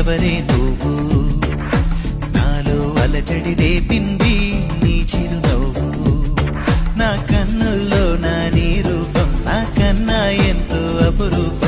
ఎవరే నువ్వు నాలో అలజడి రేపింది నీ చిరునవ్వు నా కన్నుల్లో నా నీ రూపం నా కన్నా ఎంతో అపురూపం